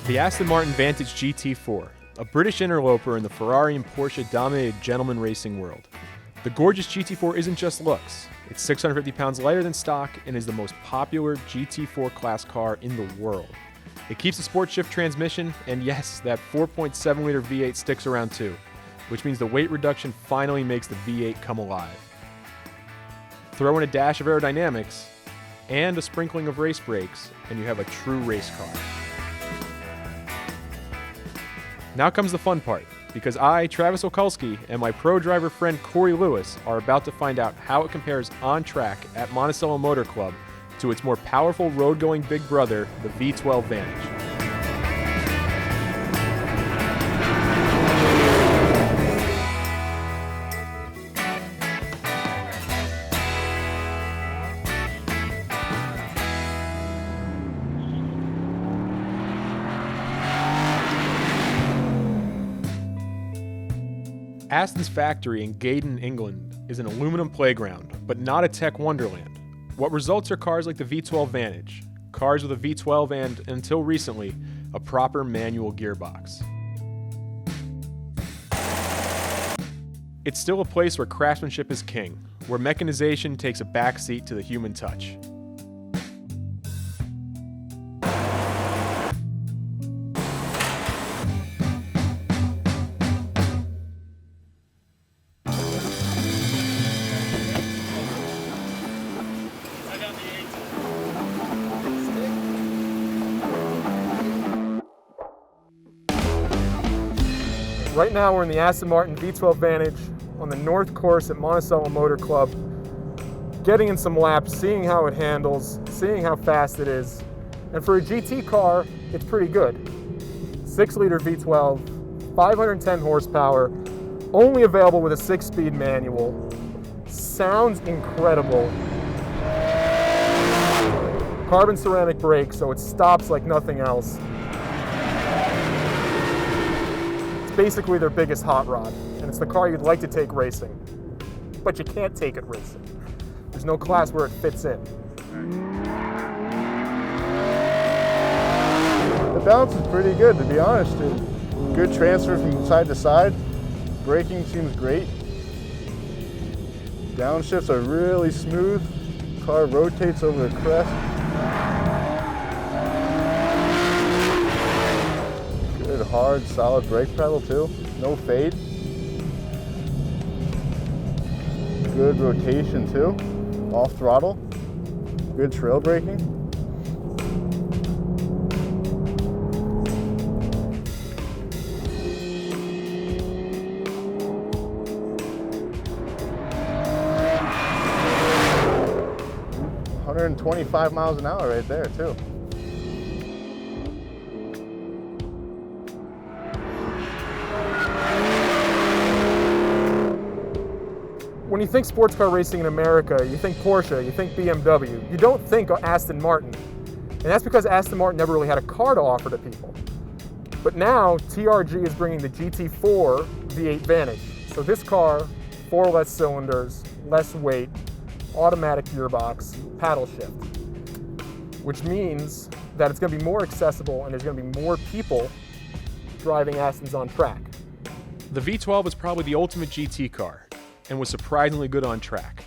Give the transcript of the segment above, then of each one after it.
The Aston Martin Vantage GT4, a British interloper in the Ferrari and Porsche-dominated gentleman racing world. The gorgeous GT4 isn't just looks. It's 650 pounds lighter than stock and is the most popular GT4 class car in the world. It keeps a sport shift transmission, and yes, that 4.7-liter V8 sticks around too, which means the weight reduction finally makes the V8 come alive. Throw in a dash of aerodynamics and a sprinkling of race brakes, and you have a true race car. Now comes the fun part, because I, Travis Okulski, and my pro driver friend Corey Lewis are about to find out how it compares on track at Monticello Motor Club to its more powerful road-going big brother, the V12 Vantage. Aston's factory in Gaydon, England is an aluminum playground, but not a tech wonderland. What results are cars like the V12 Vantage, cars with a V12 and, until recently, a proper manual gearbox. It's still a place where craftsmanship is king, where mechanization takes a backseat to the human touch. Right now we're in the Aston Martin V12 Vantage on the North Course at Monticello Motor Club, getting in some laps, seeing how it handles, seeing how fast it is. And for a GT car, it's pretty good. 6-liter V12, 510 horsepower, only available with a 6-speed manual. Sounds incredible. Carbon ceramic brakes, so it stops like nothing else. Basically their biggest hot rod, and it's the car you'd like to take racing, but you can't take it racing. There's no class where it fits in. The balance is pretty good, to be honest. Good transfer from side to side. Braking seems great. Downshifts are really smooth. Car rotates over the crest. Good, hard, solid brake pedal too. No fade. Good rotation too. Off throttle. Good trail braking. $125 miles an hour right there too. When you think sports car racing in America, you think Porsche, you think BMW. You don't think Aston Martin. And that's because Aston Martin never really had a car to offer to people. But now, TRG is bringing the GT4 V8 Vantage. So this car, 4 less cylinders, less weight, automatic gearbox, paddle shift. Which means that it's going to be more accessible and there's going to be more people driving Astons on track. The V12 is probably the ultimate GT car, and was surprisingly good on track.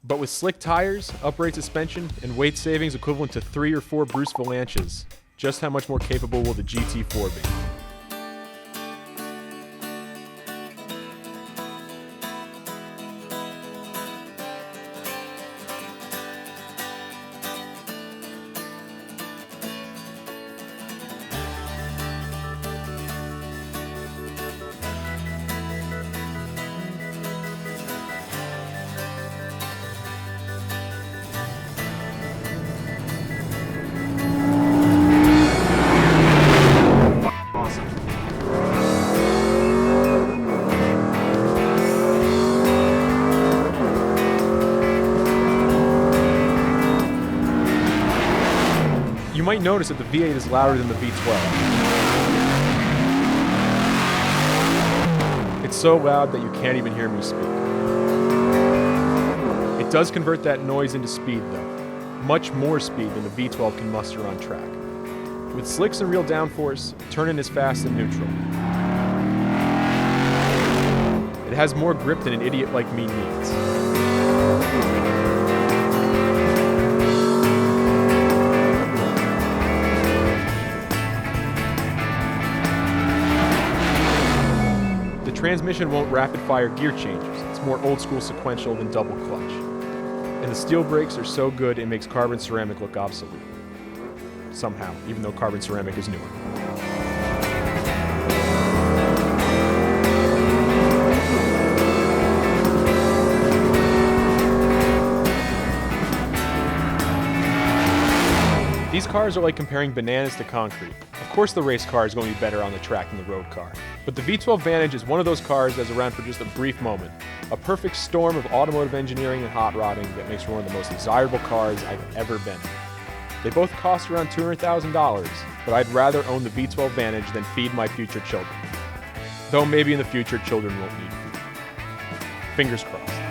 But with slick tires, upright suspension, and weight savings equivalent to 3 or 4 Bruce Valanches, just how much more capable will the GT4 be? You might notice that the V8 is louder than the V12. It's so loud that you can't even hear me speak. It does convert that noise into speed though, much more speed than the V12 can muster on track. With slicks and real downforce, turning is fast and neutral. It has more grip than an idiot like me needs. The transmission won't rapid-fire gear changes. It's more old-school sequential than double clutch. And the steel brakes are so good it makes carbon ceramic look obsolete. Somehow, even though carbon ceramic is newer. These cars are like comparing bananas to concrete. Of course the race car is going to be better on the track than the road car. But the V12 Vantage is one of those cars that's around for just a brief moment. A perfect storm of automotive engineering and hot rodding that makes for one of the most desirable cars I've ever been in. They both cost around $200,000, but I'd rather own the V12 Vantage than feed my future children. Though maybe in the future children won't need food. Fingers crossed.